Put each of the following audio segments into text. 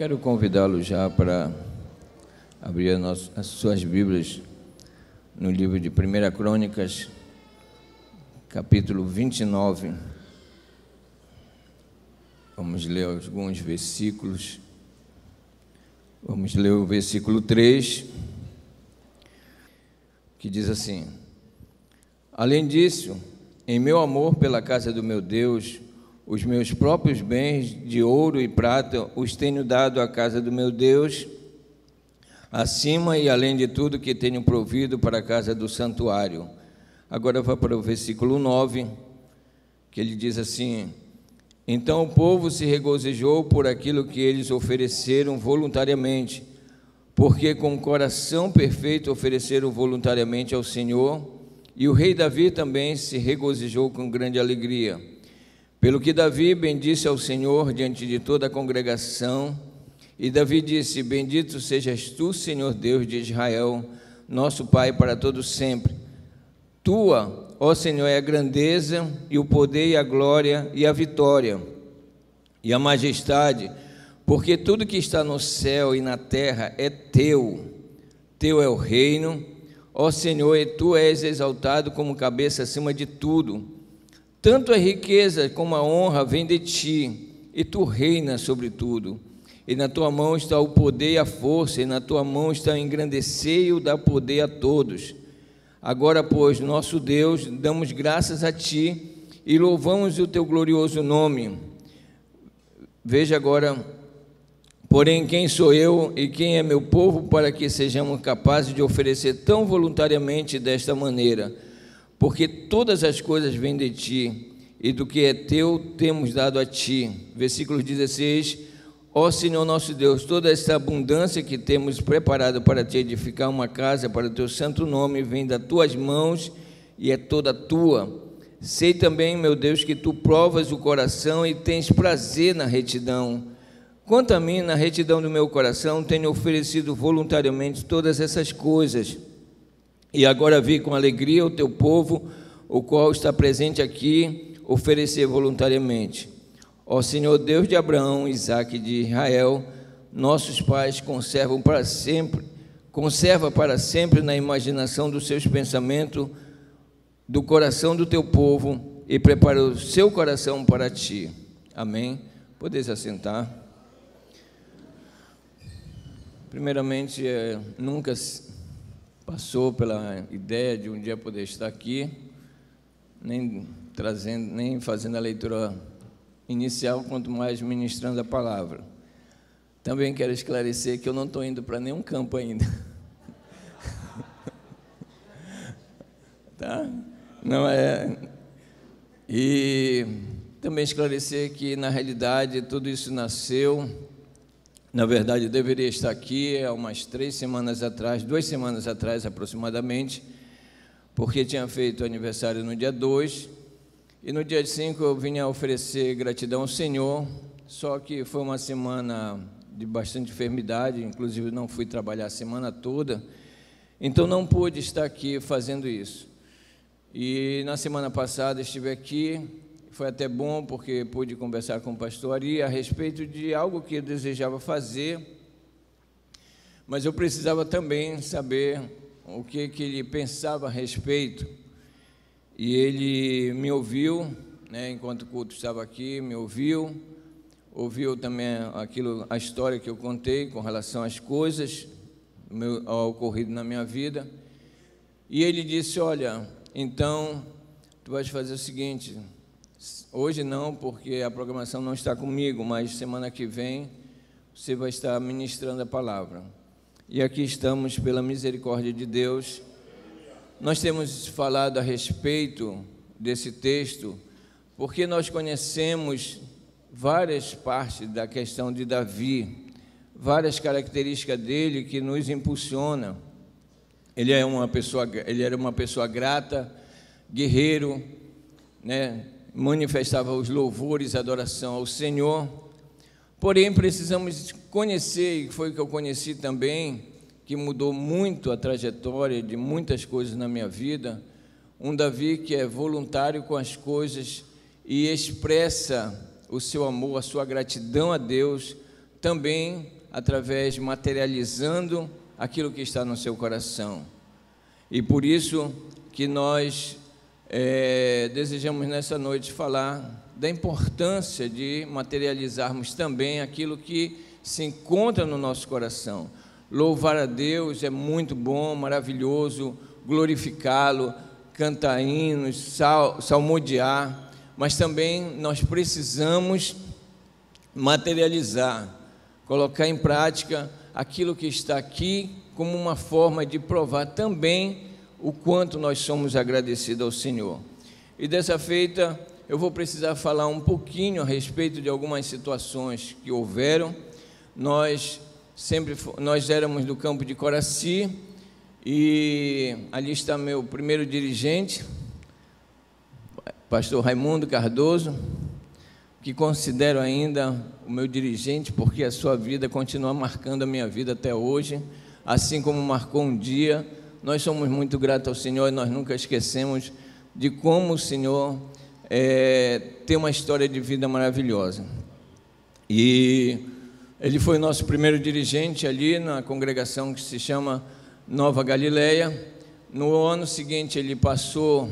Quero convidá-lo já para abrir as suas Bíblias no livro de 1 Crônicas, capítulo 29. Vamos ler alguns versículos. Vamos ler o versículo 3, que diz assim: Além disso, em meu amor pela casa do meu Deus, os meus próprios bens de ouro e prata os tenho dado à casa do meu Deus, acima e além de tudo que tenho provido para a casa do santuário. Agora vai para o versículo 9, que ele diz assim: Então o povo se regozijou por aquilo que eles ofereceram voluntariamente, porque com coração perfeito ofereceram voluntariamente ao Senhor, e o rei Davi também se regozijou com grande alegria. Pelo que Davi bendisse ao Senhor diante de toda a congregação, e Davi disse: Bendito sejas tu, Senhor Deus de Israel, nosso Pai para todo sempre. Tua, ó Senhor, é a grandeza e o poder e a glória e a vitória e a majestade, porque tudo que está no céu e na terra é teu. Teu é o reino, ó Senhor, e tu és exaltado como cabeça acima de tudo. Tanto a riqueza como a honra vem de ti, e tu reinas sobre tudo. E na tua mão está o poder e a força, e na tua mão está o engrandecer e o dar poder a todos. Agora, pois, nosso Deus, damos graças a ti e louvamos o teu glorioso nome. Veja agora, porém, quem sou eu e quem é meu povo para que sejamos capazes de oferecer tão voluntariamente desta maneira? Porque todas as coisas vêm de ti, e do que é teu temos dado a ti. Versículo 16: Ó Senhor nosso Deus, toda esta abundância que temos preparado para te edificar uma casa para o teu santo nome vem das tuas mãos e é toda tua. Sei também, meu Deus, que tu provas o coração e tens prazer na retidão. Quanto a mim, na retidão do meu coração, tenho oferecido voluntariamente todas essas coisas. E agora vi com alegria o teu povo, o qual está presente aqui, oferecer voluntariamente. Ó Senhor Deus de Abraão, Isaque e de Israel, nossos pais conserva para sempre na imaginação dos seus pensamentos, do coração do teu povo, e prepara o seu coração para ti. Amém? Podeis assentar. Primeiramente, nunca passou pela ideia de um dia poder estar aqui, nem fazendo a leitura inicial, quanto mais ministrando a palavra. Também quero esclarecer que eu não estou indo para nenhum campo ainda. Tá? Não é. E também esclarecer que, na realidade, tudo isso nasceu. Na verdade, eu deveria estar aqui há umas 2 semanas atrás aproximadamente, porque tinha feito aniversário no dia 2, e no dia 5 eu vinha oferecer gratidão ao Senhor, só que foi uma semana de bastante enfermidade, inclusive não fui trabalhar a semana toda, então não pude estar aqui fazendo isso. E na semana passada estive aqui. Foi até bom, porque pude conversar com o pastor Ari a respeito de algo que eu desejava fazer, mas eu precisava também saber o que ele pensava a respeito. E ele me ouviu, né, enquanto o culto estava aqui, me ouviu também a história que eu contei com relação às coisas, ao ocorrido na minha vida. E ele disse: olha, então, tu vais fazer o seguinte... Hoje não, porque a programação não está comigo, mas semana que vem você vai estar ministrando a palavra. E aqui estamos pela misericórdia de Deus. Nós temos falado a respeito desse texto, porque nós conhecemos várias partes da questão de Davi, várias características dele que nos impulsionam. Ele era uma pessoa grata, guerreiro, né? Manifestava os louvores e adoração ao Senhor. Porém, precisamos conhecer, e foi o que eu conheci também, que mudou muito a trajetória de muitas coisas na minha vida, um Davi que é voluntário com as coisas e expressa o seu amor, a sua gratidão a Deus também através de materializando aquilo que está no seu coração. E por isso que nós desejamos nessa noite falar da importância de materializarmos também aquilo que se encontra no nosso coração. Louvar a Deus é muito bom, maravilhoso, glorificá-lo, cantar hinos, salmodiar, mas também nós precisamos materializar, colocar em prática aquilo que está aqui como uma forma de provar também o quanto nós somos agradecidos ao Senhor. E dessa feita eu vou precisar falar um pouquinho a respeito de algumas situações que houveram. Nós éramos do campo de Coraci e ali está meu primeiro dirigente, pastor Raimundo Cardoso, que considero ainda o meu dirigente, porque a sua vida continua marcando a minha vida até hoje, assim como marcou um dia. Nós somos muito gratos ao Senhor e nós nunca esquecemos de como o Senhor tem uma história de vida maravilhosa. E ele foi nosso primeiro dirigente ali na congregação que se chama Nova Galileia. No ano seguinte ele passou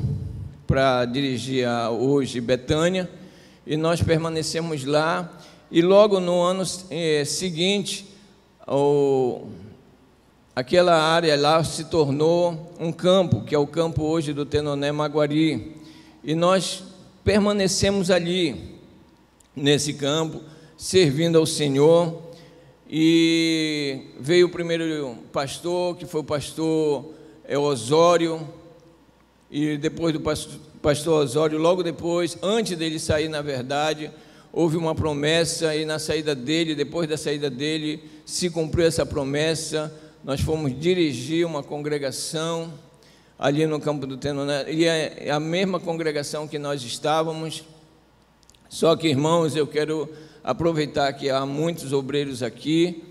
para dirigir hoje Betânia, e nós permanecemos lá, e logo no ano seguinte, aquela área lá se tornou um campo, que é o campo hoje do Tenoné Maguari, e nós permanecemos ali, nesse campo, servindo ao Senhor. E veio o primeiro pastor, que foi o pastor Osório, e depois do pastor Osório, logo depois, antes dele sair, na verdade, houve uma promessa, e na saída dele, depois da saída dele, se cumpriu essa promessa. Nós fomos dirigir uma congregação ali no campo do Tenoné, e é a mesma congregação que nós estávamos, só que, irmãos, eu quero aproveitar que há muitos obreiros aqui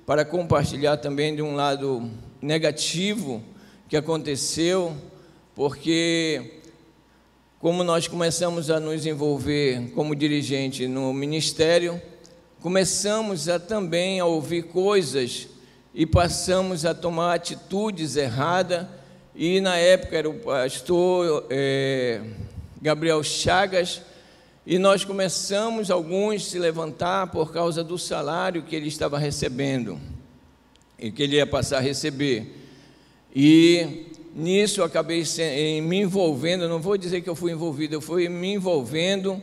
para compartilhar também de um lado negativo que aconteceu, porque como nós começamos a nos envolver como dirigente no ministério, começamos também a ouvir coisas e passamos a tomar atitudes erradas. E na época era o pastor Gabriel Chagas, e nós começamos, alguns, se levantar por causa do salário que ele estava recebendo e que ele ia passar a receber. E nisso eu acabei me envolvendo. Não vou dizer que eu fui envolvido, eu fui me envolvendo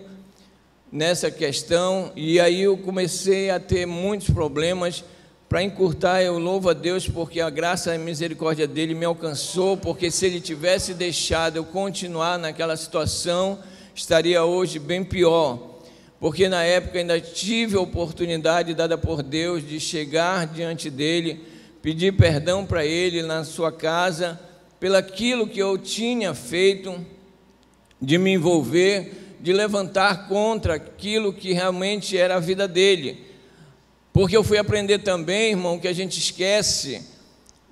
nessa questão, e aí eu comecei a ter muitos problemas. Para encurtar, eu louvo a Deus porque a graça e a misericórdia dele me alcançou, porque se ele tivesse deixado eu continuar naquela situação, estaria hoje bem pior, porque na época ainda tive a oportunidade dada por Deus de chegar diante dele, pedir perdão para ele na sua casa, pelaquilo que eu tinha feito, de me envolver, de levantar contra aquilo que realmente era a vida dele. Porque eu fui aprender também, irmão, que a gente esquece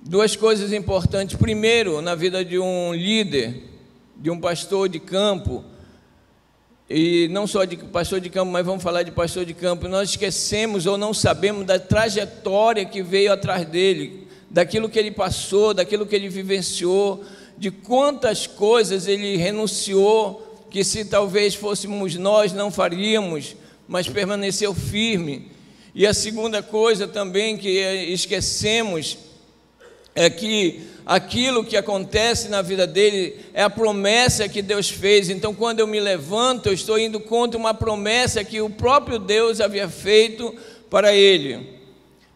duas coisas importantes. Primeiro, na vida de um líder, de um pastor de campo, e não só de pastor de campo, mas vamos falar de pastor de campo, nós esquecemos ou não sabemos da trajetória que veio atrás dele, daquilo que ele passou, daquilo que ele vivenciou, de quantas coisas ele renunciou, que se talvez fôssemos nós não faríamos, mas permaneceu firme. E a segunda coisa também que esquecemos é que aquilo que acontece na vida dele é a promessa que Deus fez. Então, quando eu me levanto, eu estou indo contra uma promessa que o próprio Deus havia feito para ele.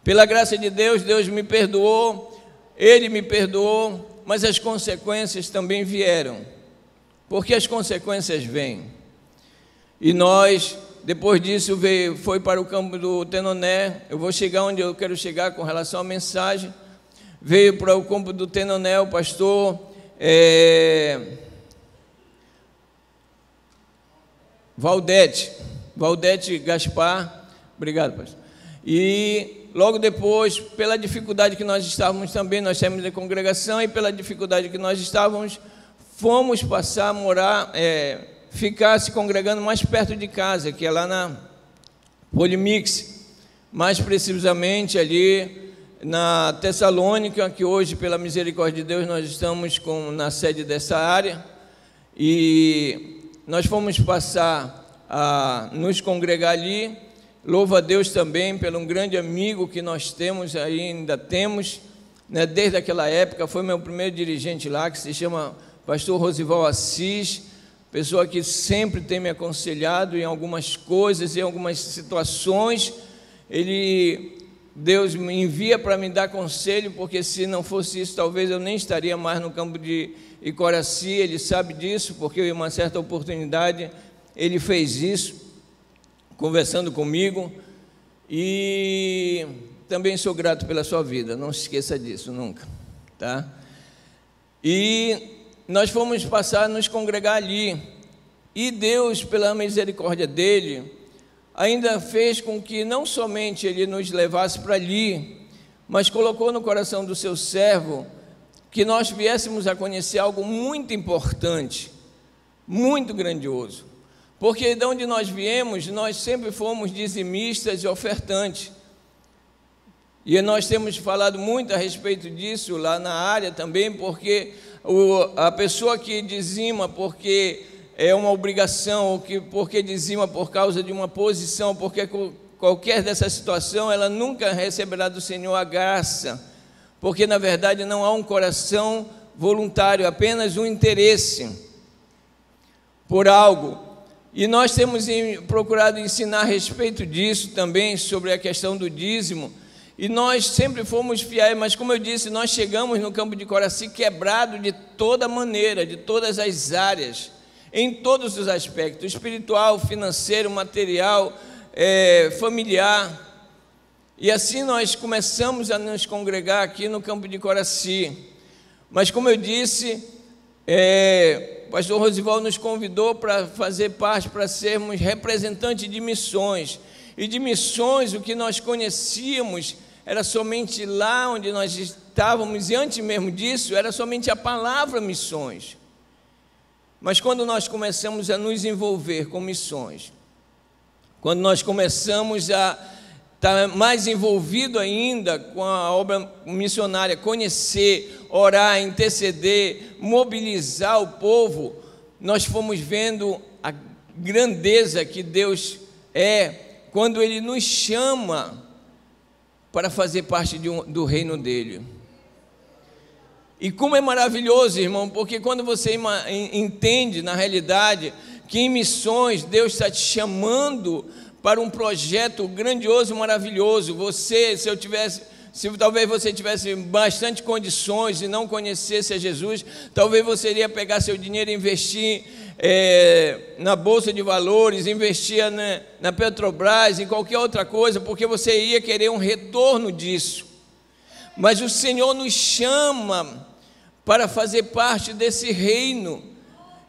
Pela graça de Deus, Deus me perdoou, ele me perdoou, mas as consequências também vieram, porque as consequências vêm. E nós, depois disso, foi para o campo do Tenoné. Eu vou chegar onde eu quero chegar com relação à mensagem. Veio para o campo do Tenoné o pastor Valdete Gaspar. Obrigado, pastor. E logo depois, pela dificuldade que nós estávamos também, nós saímos da congregação, e pela dificuldade que nós estávamos, fomos passar a morar, ficar se congregando mais perto de casa, que é lá na Polimix, mais precisamente ali na Tessalônica, que hoje, pela misericórdia de Deus, nós estamos na sede dessa área, e nós fomos passar a nos congregar ali. Louvo a Deus também pelo um grande amigo que nós temos, ainda temos, né, desde aquela época. Foi meu primeiro dirigente lá, que se chama Pastor Rosival Assis, pessoa que sempre tem me aconselhado em algumas coisas, em algumas situações. Deus me envia para me dar conselho, porque se não fosse isso, talvez eu nem estaria mais no campo de Icoraci. Ele sabe disso, porque em uma certa oportunidade ele fez isso, conversando comigo, e também sou grato pela sua vida, não se esqueça disso nunca, tá? E nós fomos passar a nos congregar ali, e Deus, pela misericórdia dele, ainda fez com que não somente ele nos levasse para ali, mas colocou no coração do seu servo que nós viéssemos a conhecer algo muito importante, muito grandioso, porque de onde nós viemos, nós sempre fomos dizimistas e ofertantes, e nós temos falado muito a respeito disso lá na área também, porque a pessoa que dizima porque é uma obrigação, ou porque dizima por causa de uma posição, porque qualquer dessa situação, ela nunca receberá do Senhor a graça, porque na verdade não há um coração voluntário, apenas um interesse por algo. E nós temos procurado ensinar a respeito disso também, sobre a questão do dízimo, e nós sempre fomos fiéis, mas como eu disse, nós chegamos no campo de Icoraci quebrado de toda maneira, de todas as áreas, em todos os aspectos, espiritual, financeiro, material, familiar. E assim nós começamos a nos congregar aqui no campo de Icoraci. Mas como eu disse, o pastor Rosival nos convidou para fazer parte, para sermos representantes de missões. E de missões, o que nós conhecíamos era somente lá onde nós estávamos, e antes mesmo disso, era somente a palavra missões. Mas quando nós começamos a nos envolver com missões, quando nós começamos a estar mais envolvido ainda com a obra missionária, conhecer, orar, interceder, mobilizar o povo, nós fomos vendo a grandeza que Deus é, quando Ele nos chama para fazer parte do reino dEle. E como é maravilhoso, irmão, porque quando você entende, na realidade, que em missões Deus está te chamando para um projeto grandioso, maravilhoso. Se talvez você tivesse bastante condições e não conhecesse a Jesus, talvez você iria pegar seu dinheiro e investir na Bolsa de Valores, investir na Petrobras, em qualquer outra coisa, porque você ia querer um retorno disso. Mas o Senhor nos chama para fazer parte desse reino.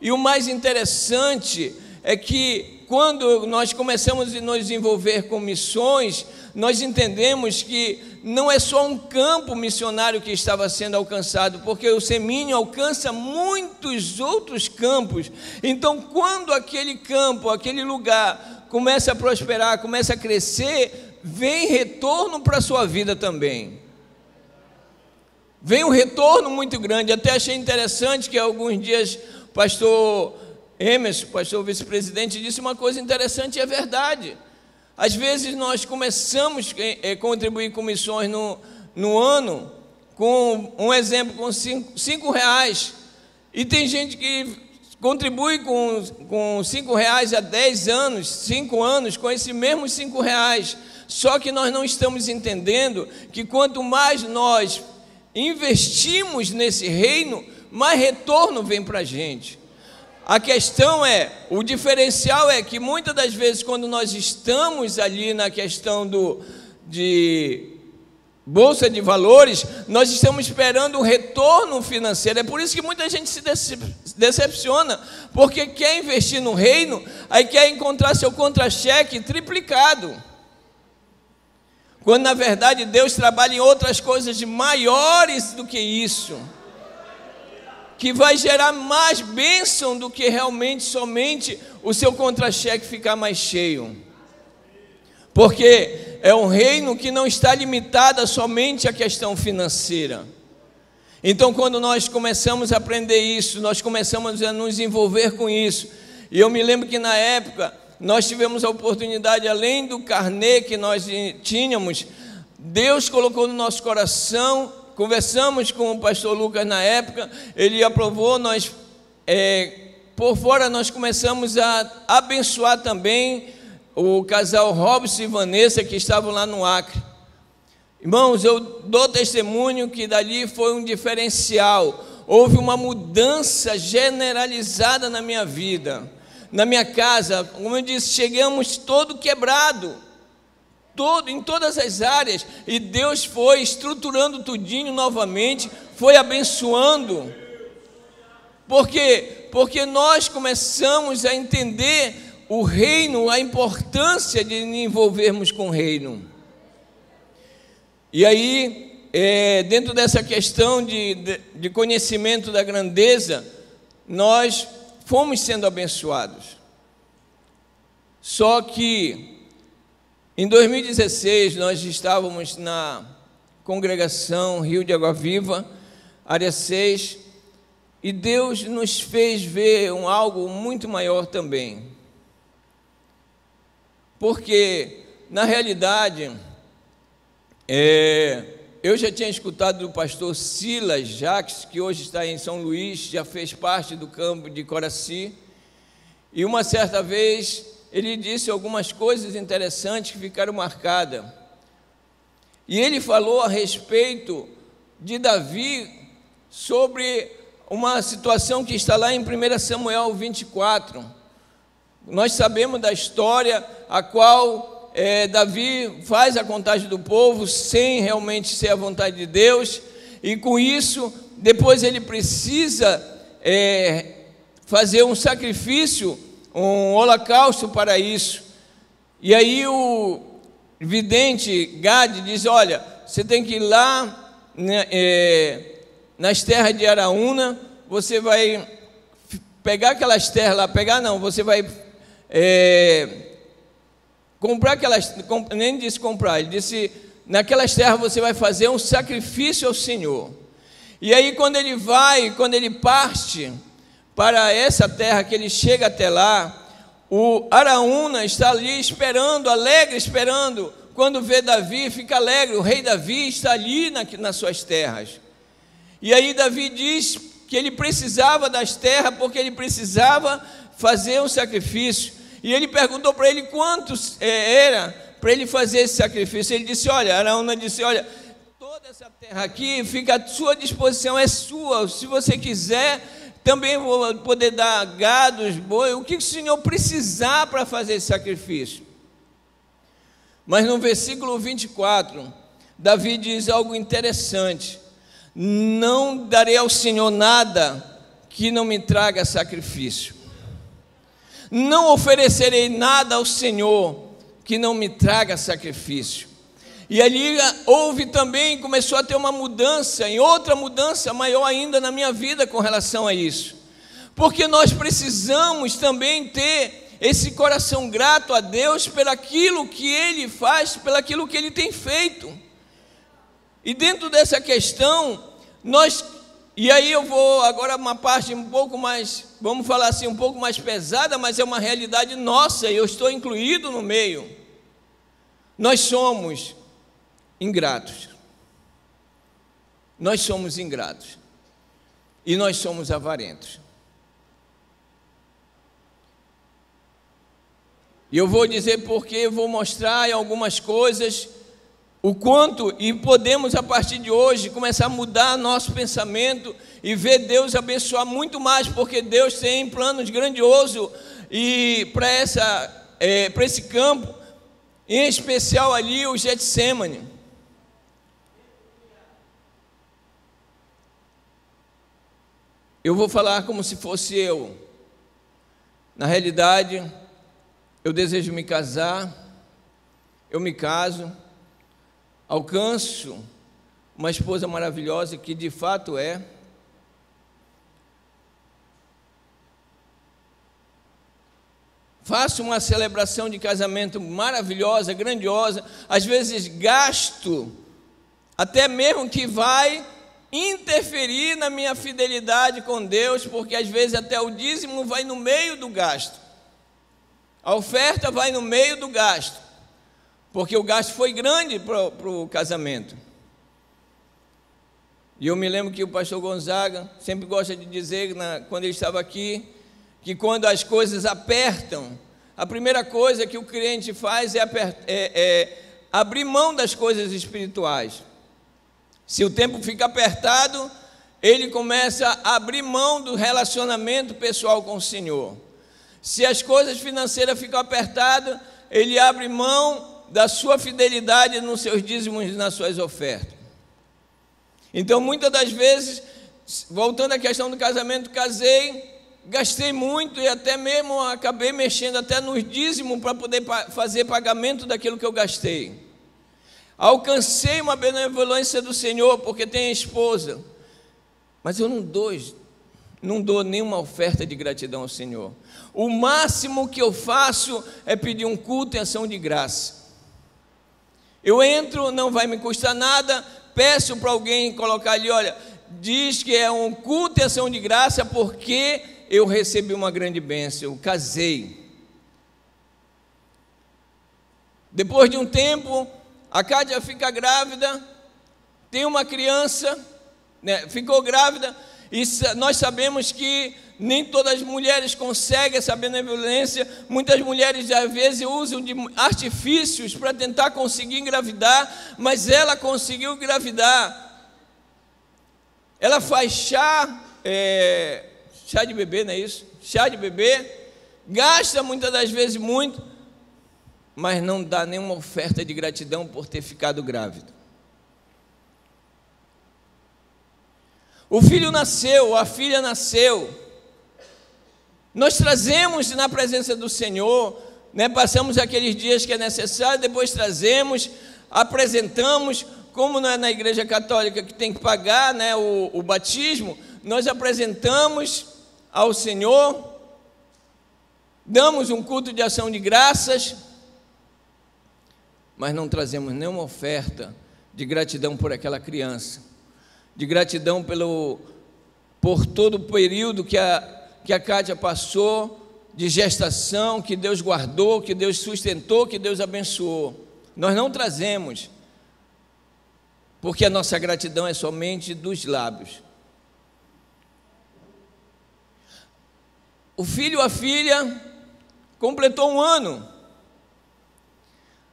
E o mais interessante é que quando nós começamos a nos envolver com missões, nós entendemos que não é só um campo missionário que estava sendo alcançado, porque o Semínio alcança muitos outros campos. Então, quando aquele campo, aquele lugar começa a prosperar, começa a crescer, vem retorno para a sua vida também. Vem um retorno muito grande. Até achei interessante que alguns dias o pastor Emerson, pastor vice-presidente, disse uma coisa interessante, e é verdade. Às vezes nós começamos a contribuir com missões no ano, com um exemplo, com R$5, e tem gente que contribui com R$5 há 10 anos, 5 anos, com esses mesmos R$5. Só que nós não estamos entendendo que quanto mais nós investimos nesse reino, mais retorno vem para a gente. A questão o diferencial é que muitas das vezes quando nós estamos ali na questão de Bolsa de Valores, nós estamos esperando um retorno financeiro. É por isso que muita gente se decepciona, porque quer investir no reino, aí quer encontrar seu contra-cheque triplicado, quando na verdade Deus trabalha em outras coisas maiores do que isso, que vai gerar mais bênção do que realmente somente o seu contra-cheque ficar mais cheio. Porque é um reino que não está limitado somente à questão financeira. Então, quando nós começamos a aprender isso, nós começamos a nos envolver com isso. E eu me lembro que na época nós tivemos a oportunidade, além do carnê que nós tínhamos, Deus colocou no nosso coração. Conversamos com o pastor Lucas na época, ele aprovou, nós por fora nós começamos a abençoar também o casal Robson e Vanessa, que estavam lá no Acre. Irmãos, eu dou testemunho que dali foi um diferencial. Houve uma mudança generalizada na minha vida, na minha casa. Como eu disse, chegamos todo quebrado, em todas as áreas, e Deus foi estruturando tudinho novamente, foi abençoando. Por quê? Porque nós começamos a entender o reino, a importância de nos envolvermos com o reino. E aí, dentro dessa questão de conhecimento da grandeza, nós fomos sendo abençoados. Só que, em 2016, nós estávamos na congregação Rio de Água Viva, área 6, e Deus nos fez ver algo muito maior também. Porque, na realidade, eu já tinha escutado do pastor Silas Jacques, que hoje está em São Luís, já fez parte do campo de Coraci, e uma certa vez ele disse algumas coisas interessantes que ficaram marcadas. E ele falou a respeito de Davi, sobre uma situação que está lá em 1 Samuel 24. Nós sabemos da história a qual Davi faz a contagem do povo sem realmente ser a vontade de Deus, e com isso, depois ele precisa fazer um sacrifício, um holocausto para isso. E aí o vidente Gade diz: olha, você tem que ir lá nas terras de Araúna, você vai pegar aquelas terras lá, você vai comprar aquelas, nem disse comprar, ele disse, naquelas terras você vai fazer um sacrifício ao Senhor. E aí quando ele parte para essa terra, que ele chega até lá, o Araúna está ali esperando, alegre, esperando. Quando vê Davi, fica alegre, o rei Davi está ali nas suas terras. E aí Davi diz que ele precisava das terras, porque ele precisava fazer um sacrifício. E ele perguntou para ele quantos era para ele fazer esse sacrifício. Ele disse: olha, Araúna disse: olha, toda essa terra aqui fica à sua disposição, é sua. Se você quiser, também vou poder dar gados, boi, o que o Senhor precisar para fazer esse sacrifício. Mas no versículo 24, Davi diz algo interessante: não darei ao Senhor nada que não me traga sacrifício. Não oferecerei nada ao Senhor que não me traga sacrifício. E ali houve também, começou a ter uma mudança, e outra mudança maior ainda na minha vida com relação a isso. Porque nós precisamos também ter esse coração grato a Deus pelaquilo que Ele faz, pelaquilo que Ele tem feito. E dentro dessa questão, e aí eu vou agora uma parte um pouco mais, vamos falar assim, um pouco mais pesada, mas é uma realidade nossa, e eu estou incluído no meio. Nós somos ingratos. Nós somos ingratos. E nós somos avarentos. E eu vou dizer porque, vou mostrar em algumas coisas o quanto, e podemos a partir de hoje começar a mudar nosso pensamento e ver Deus abençoar muito mais, porque Deus tem planos grandiosos e para esse campo, em especial ali o Getsemane. Eu vou falar como se fosse eu. Na realidade, eu desejo me casar, eu me caso, alcanço uma esposa maravilhosa, que de fato é. faço uma celebração de casamento maravilhosa, grandiosa, às vezes gasto, até mesmo que vai interferir na minha fidelidade com Deus, porque às vezes até o dízimo vai no meio do gasto, a oferta vai no meio do gasto, porque o gasto foi grande para o casamento. E eu me lembro que o pastor Gonzaga sempre gosta de dizer, quando ele estava aqui, que quando as coisas apertam, a primeira coisa que o crente faz é abrir mão das coisas espirituais. Se o tempo fica apertado, ele começa a abrir mão do relacionamento pessoal com o Senhor. Se as coisas financeiras ficam apertadas, ele abre mão da sua fidelidade nos seus dízimos e nas suas ofertas. Então, muitas das vezes, voltando à questão do casamento, casei, gastei muito e até mesmo acabei mexendo até nos dízimos para poder fazer pagamento daquilo que eu gastei. Alcancei uma benevolência do Senhor porque tenho esposa, mas eu não dou nenhuma oferta de gratidão ao Senhor. O máximo que eu faço é pedir um culto em ação de graça. Eu entro, não vai me custar nada, peço para alguém colocar ali, olha, diz que é um culto em ação de graça porque eu recebi uma grande bênção, eu casei. Depois de um tempo, a Cátia fica grávida, tem uma criança, né, ficou grávida, e nós sabemos que nem todas as mulheres conseguem essa benevolência. Muitas mulheres às vezes usam de artifícios para tentar conseguir engravidar, mas ela conseguiu engravidar. Ela faz chá de bebê, não é isso? Chá de bebê, gasta muitas das vezes muito, mas não dá nenhuma oferta de gratidão por ter ficado grávida. O filho nasceu, a filha nasceu, nós trazemos na presença do Senhor, né, passamos aqueles dias que é necessário, depois trazemos, apresentamos, como não é na igreja católica que tem que pagar, né, o batismo, nós apresentamos ao Senhor, damos um culto de ação de graças, mas não trazemos nenhuma oferta de gratidão por aquela criança, de gratidão por todo o período que a Cátia passou, de gestação, que Deus guardou, que Deus sustentou, que Deus abençoou. Nós não trazemos, porque a nossa gratidão é somente dos lábios. O filho ou a filha completou um ano.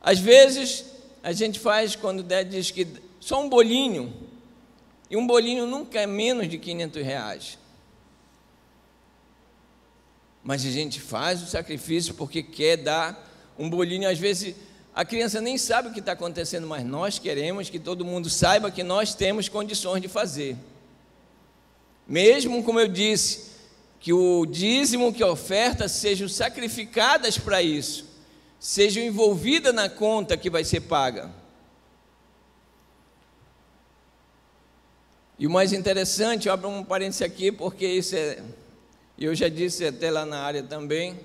Às vezes, a gente faz, quando diz que só um bolinho, e um bolinho nunca é menos de R$500. Mas a gente faz o sacrifício porque quer dar um bolinho. Às vezes a criança nem sabe o que está acontecendo, mas nós queremos que todo mundo saiba que nós temos condições de fazer. Mesmo, como eu disse, que o dízimo, que a oferta sejam sacrificadas para isso, sejam envolvidas na conta que vai ser paga. E o mais interessante, eu abro um parênteses aqui, porque isso eu já disse até lá na área também,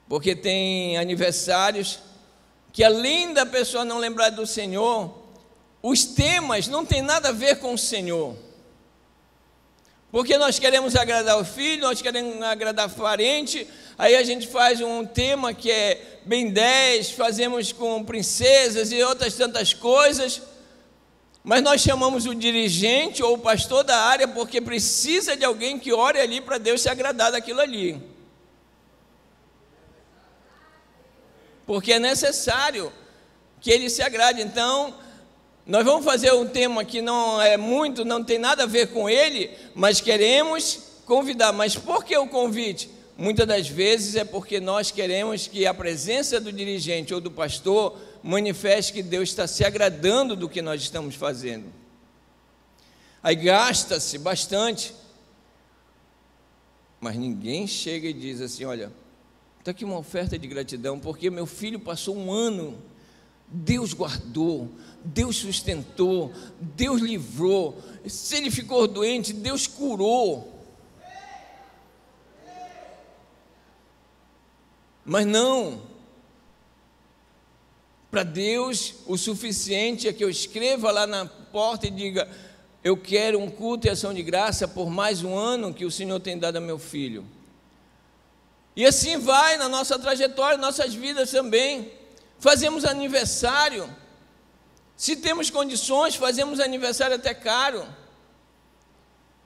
porque tem aniversários que, além da pessoa não lembrar do Senhor, os temas não tem nada a ver com o Senhor, porque nós queremos agradar o filho, nós queremos agradar o parente, aí a gente faz um tema que é bem 10, fazemos com princesas e outras tantas coisas, mas nós chamamos o dirigente ou o pastor da área porque precisa de alguém que ore ali para Deus se agradar daquilo ali. Porque é necessário que ele se agrade. Então, nós vamos fazer um tema que não tem nada a ver com ele, mas queremos convidar. Mas por que o convite? Muitas das vezes é porque nós queremos que a presença do dirigente ou do pastor manifeste que Deus está se agradando do que nós estamos fazendo. Aí gasta-se bastante, mas ninguém chega e diz assim, olha, está aqui uma oferta de gratidão, porque meu filho passou um ano, Deus guardou, Deus sustentou, Deus livrou, se ele ficou doente, Deus curou. Mas não. Para Deus, o suficiente é que eu escreva lá na porta e diga: eu quero um culto e ação de graça por mais um ano que o Senhor tem dado a meu filho. E assim vai na nossa trajetória, nossas vidas também. Fazemos aniversário. Se temos condições, fazemos aniversário até caro.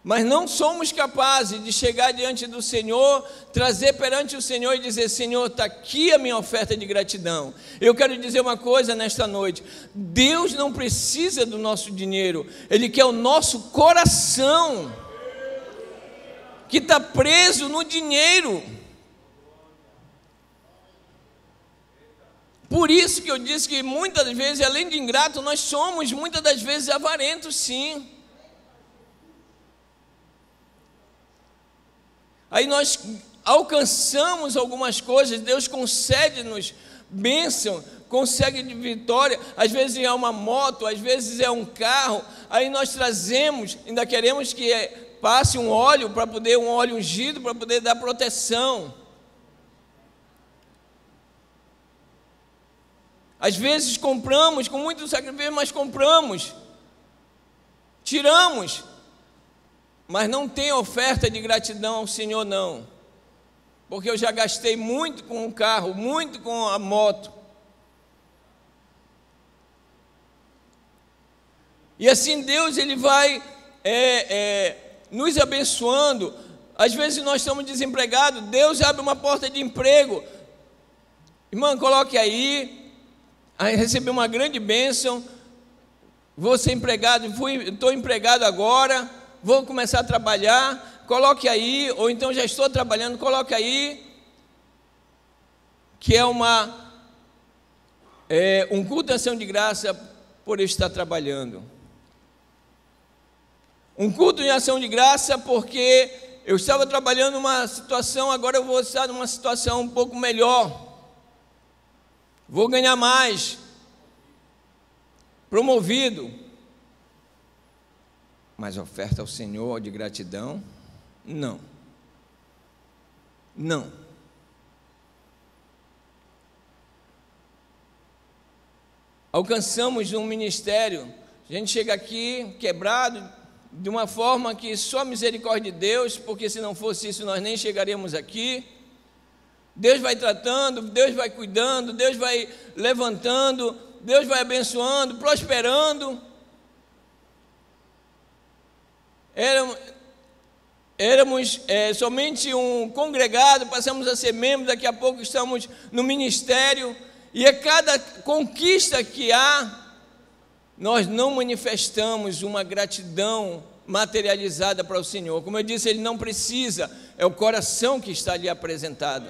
Mas não somos capazes de chegar diante do Senhor, trazer perante o Senhor e dizer: Senhor, está aqui a minha oferta de gratidão. Eu quero dizer uma coisa nesta noite: Deus não precisa do nosso dinheiro, Ele quer o nosso coração, que está preso no dinheiro. Por isso que eu disse que muitas vezes, além de ingrato, nós somos muitas das vezes avarentos, sim. Aí nós alcançamos algumas coisas, Deus concede-nos bênção, concede de vitória, às vezes é uma moto, às vezes é um carro, aí nós trazemos, ainda queremos que passe um óleo para poder, um óleo ungido para poder dar proteção. Às vezes compramos com muito sacrifício, mas compramos, tiramos, mas não tem oferta de gratidão ao Senhor, não, porque eu já gastei muito com o carro, muito com a moto. E assim Deus, Ele vai nos abençoando. Às vezes nós estamos desempregados, Deus abre uma porta de emprego. Irmã, coloque aí recebi uma grande bênção, vou ser empregado, estou empregado agora, vou começar a trabalhar, coloque aí, ou então já estou trabalhando, coloque aí, que é um culto de ação de graça por eu estar trabalhando. Um culto de ação de graça porque eu estava trabalhando numa situação, agora eu vou estar numa situação um pouco melhor, vou ganhar mais, promovido. Mas oferta ao Senhor de gratidão, não. Não. Alcançamos um ministério, a gente chega aqui quebrado, de uma forma que só a misericórdia de Deus, porque se não fosse isso nós nem chegaríamos aqui. Deus vai tratando, Deus vai cuidando, Deus vai levantando, Deus vai abençoando, prosperando. Éramos somente um congregado, passamos a ser membros, daqui a pouco estamos no ministério, e a cada conquista que há, nós não manifestamos uma gratidão materializada para o Senhor. Como eu disse, Ele não precisa, é o coração que está ali apresentado.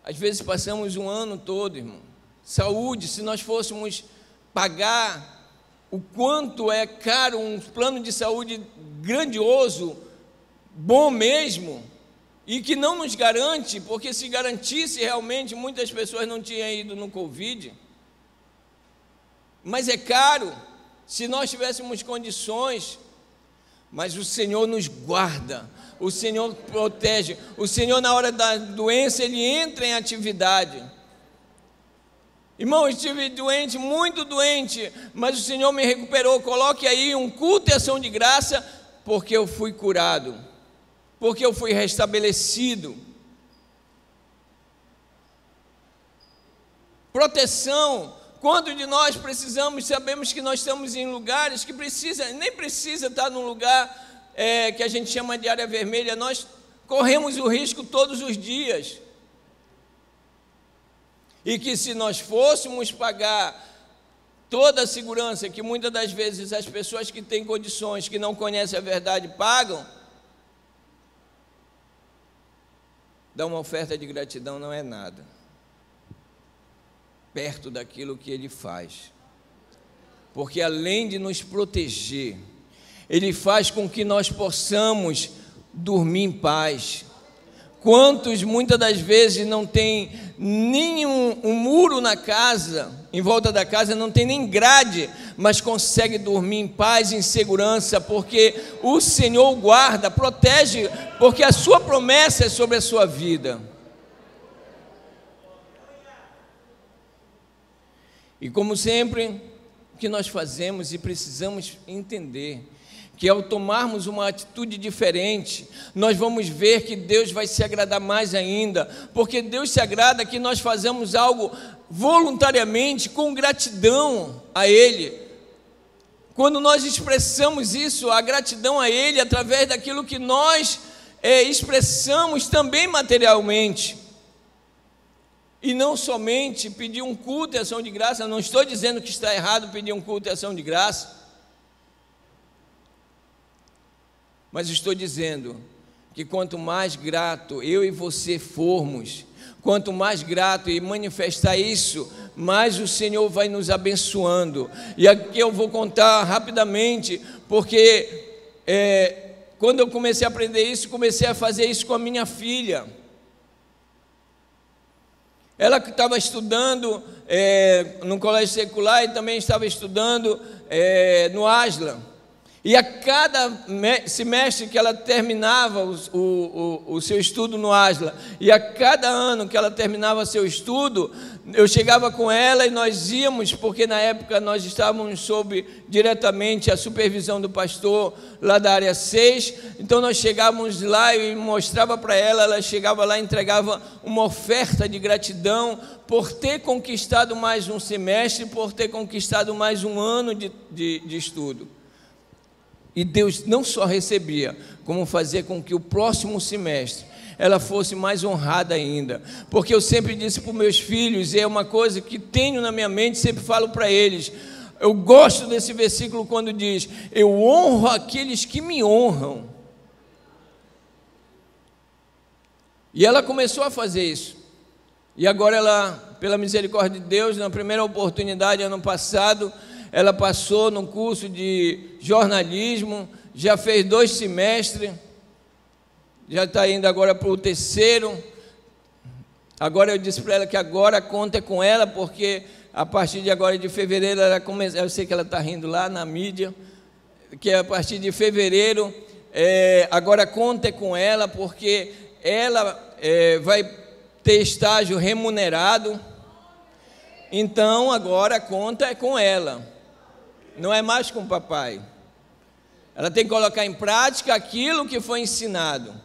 Às vezes passamos um ano todo, irmão. Saúde, se nós fôssemos pagar o quanto é caro um plano de saúde grandioso, bom mesmo, e que não nos garante, porque se garantisse realmente, muitas pessoas não tinham ido no Covid. Mas é caro, se nós tivéssemos condições, mas o Senhor nos guarda, o Senhor protege, o Senhor na hora da doença, Ele entra em atividade. Irmão, eu estive doente, muito doente, mas o Senhor me recuperou. Coloque aí um culto e ação de graça, porque eu fui curado, porque eu fui restabelecido. Proteção. Quando de nós precisamos, sabemos que nós estamos em lugares que nem precisa estar num lugar que a gente chama de área vermelha, nós corremos o risco todos os dias. E que se nós fôssemos pagar toda a segurança que muitas das vezes as pessoas que têm condições, que não conhecem a verdade, pagam, dar uma oferta de gratidão não é nada perto daquilo que Ele faz, porque além de nos proteger, Ele faz com que nós possamos dormir em paz. Quantos muitas das vezes não tem nenhum muro na casa, em volta da casa, não tem nem grade, mas consegue dormir em paz e em segurança, porque o Senhor o guarda, protege, porque a sua promessa é sobre a sua vida. E como sempre, o que nós fazemos e precisamos entender, que ao tomarmos uma atitude diferente, nós vamos ver que Deus vai se agradar mais ainda, porque Deus se agrada que nós fazemos algo voluntariamente, com gratidão a Ele. Quando nós expressamos isso, a gratidão a Ele, através daquilo que nós expressamos também materialmente, e não somente pedir um culto e ação de graça. Eu não estou dizendo que está errado pedir um culto e ação de graça, mas estou dizendo que quanto mais grato eu e você formos, quanto mais grato e manifestar isso, mais o Senhor vai nos abençoando. E aqui eu vou contar rapidamente, porque quando eu comecei a aprender isso, comecei a fazer isso com a minha filha. Ela que estava estudando no colégio secular e também estava estudando no Aslan. E a cada semestre que ela terminava o seu estudo no Aslan, e a cada ano que ela terminava seu estudo, eu chegava com ela e nós íamos, porque na época nós estávamos sob diretamente a supervisão do pastor lá da área 6, então nós chegávamos lá e mostrava para ela, ela chegava lá e entregava uma oferta de gratidão por ter conquistado mais um semestre, por ter conquistado mais um ano de estudo. E Deus não só recebia, como fazia com que o próximo semestre ela fosse mais honrada ainda, porque eu sempre disse para os meus filhos, e é uma coisa que tenho na minha mente, sempre falo para eles, eu gosto desse versículo quando diz, eu honro aqueles que me honram. E ela começou a fazer isso, e agora ela, pela misericórdia de Deus, na primeira oportunidade, ano passado, ela passou no curso de jornalismo, já fez 2 semestres, já está indo agora para o 3º. Agora eu disse para ela que agora a conta é com ela, porque a partir de agora de fevereiro, ela começa, eu sei que ela está rindo lá na mídia, que a partir de fevereiro, agora a conta é com ela, porque ela vai ter estágio remunerado, então agora a conta é com ela. Não é mais com o papai. Ela tem que colocar em prática aquilo que foi ensinado,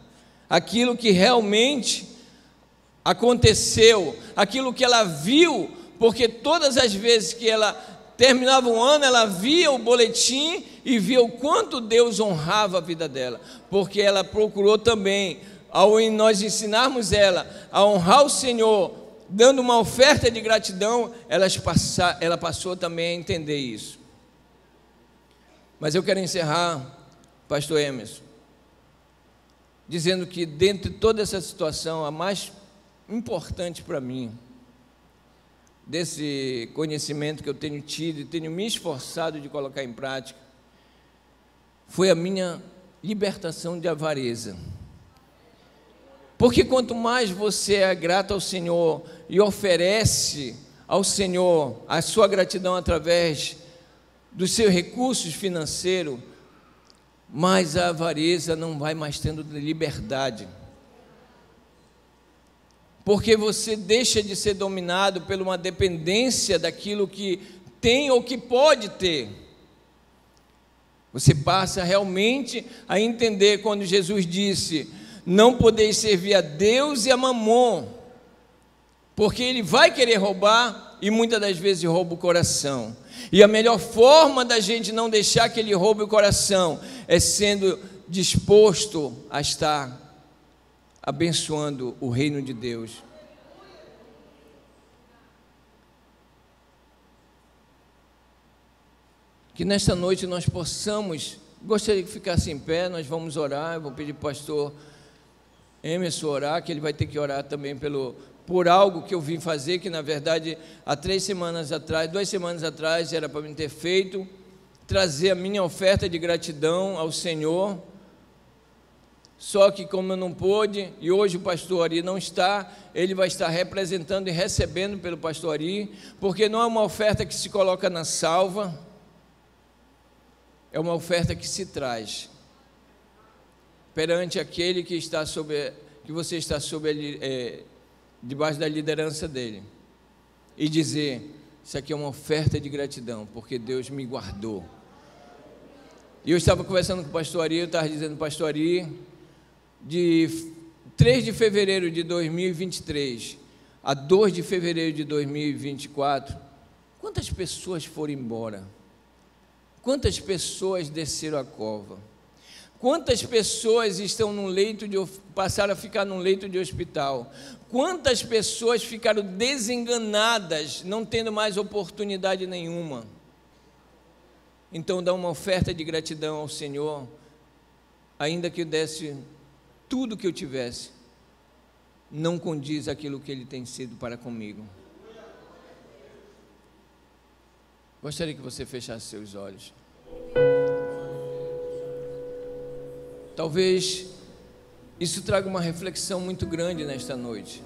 aquilo que realmente aconteceu, aquilo que ela viu, porque todas as vezes que ela terminava um ano, ela via o boletim e via o quanto Deus honrava a vida dela, porque ela procurou também, ao nós ensinarmos ela a honrar o Senhor, dando uma oferta de gratidão, ela passou também a entender isso. Mas eu quero encerrar, pastor Emerson, dizendo que dentro de toda essa situação, a mais importante para mim, desse conhecimento que eu tenho tido e tenho me esforçado de colocar em prática, foi a minha libertação de avareza. Porque quanto mais você é grato ao Senhor e oferece ao Senhor a sua gratidão através dos seus recursos financeiros, mais a avareza não vai mais tendo liberdade. Porque você deixa de ser dominado por uma dependência daquilo que tem ou que pode ter. Você passa realmente a entender quando Jesus disse, não podeis servir a Deus e a Mamon, porque ele vai querer roubar e muitas das vezes rouba o coração. E a melhor forma da gente não deixar que ele roube o coração é sendo disposto a estar abençoando o reino de Deus. Que nesta noite nós possamos, gostaria que ficasse em pé, nós vamos orar, eu vou pedir para o pastor Emerson orar, que ele vai ter que orar também por algo que eu vim fazer, que na verdade há 2 semanas atrás era para mim ter feito, trazer a minha oferta de gratidão ao Senhor, só que como eu não pude, e hoje o pastor Ari não está, ele vai estar representando e recebendo pelo pastor Ari, porque não é uma oferta que se coloca na salva, é uma oferta que se traz perante aquele que está que você está debaixo da liderança dele, e dizer: isso aqui é uma oferta de gratidão, porque Deus me guardou. E eu estava conversando com o pastor Ari, eu estava dizendo: pastor Ari, de 3 de fevereiro de 2023 a 2 de fevereiro de 2024, quantas pessoas foram embora? Quantas pessoas desceram a cova? Quantas pessoas estão num leito passaram a ficar num leito de hospital? Quantas pessoas ficaram desenganadas, não tendo mais oportunidade nenhuma? Então dá uma oferta de gratidão ao Senhor, ainda que eu desse tudo que eu tivesse, não condiz aquilo que Ele tem sido para comigo. Gostaria que você fechasse seus olhos. Talvez isso traga uma reflexão muito grande nesta noite.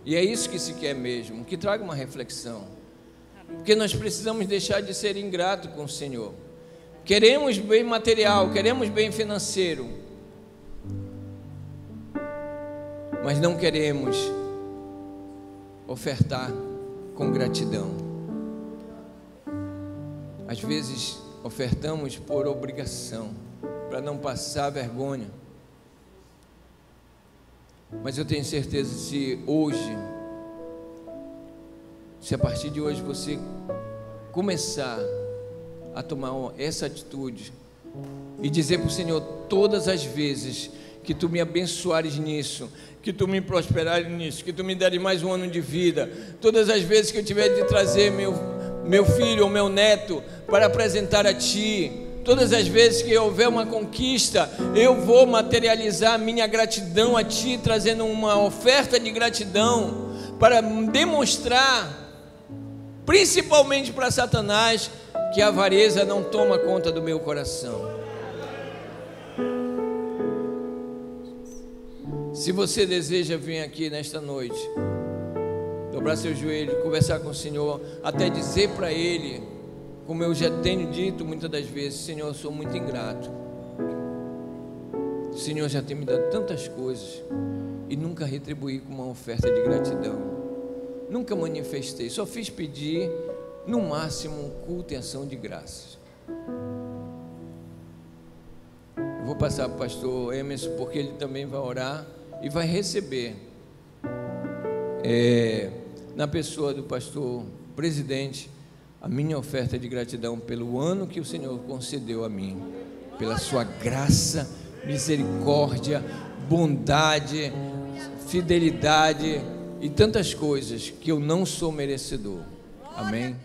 E é isso que se quer mesmo, que traga uma reflexão. Porque nós precisamos deixar de ser ingrato com o Senhor. Queremos bem material, queremos bem financeiro, mas não queremos ofertar com gratidão. Às vezes ofertamos por obrigação, para não passar vergonha. Mas eu tenho certeza, se a partir de hoje você começar a tomar essa atitude e dizer para o Senhor: todas as vezes que tu me abençoares nisso, que tu me prosperares nisso, que tu me deres mais um ano de vida, todas as vezes que eu tiver de trazer meu filho ou meu neto para apresentar a ti, todas as vezes que houver uma conquista, eu vou materializar minha gratidão a ti, trazendo uma oferta de gratidão, para demonstrar, principalmente para Satanás, que a avareza não toma conta do meu coração. Se você deseja vir aqui nesta noite, dobrar seu joelho, conversar com o Senhor, até dizer para Ele, como eu já tenho dito muitas das vezes: Senhor, eu sou muito ingrato, o Senhor já tem me dado tantas coisas e nunca retribuí com uma oferta de gratidão, nunca manifestei, só fiz pedir, no máximo, um culto e ação de graças. Eu vou passar para o pastor Emerson, porque ele também vai orar e vai receber, na pessoa do pastor presidente, a minha oferta de gratidão pelo ano que o Senhor concedeu a mim, pela sua graça, misericórdia, bondade, fidelidade e tantas coisas que eu não sou merecedor. Amém?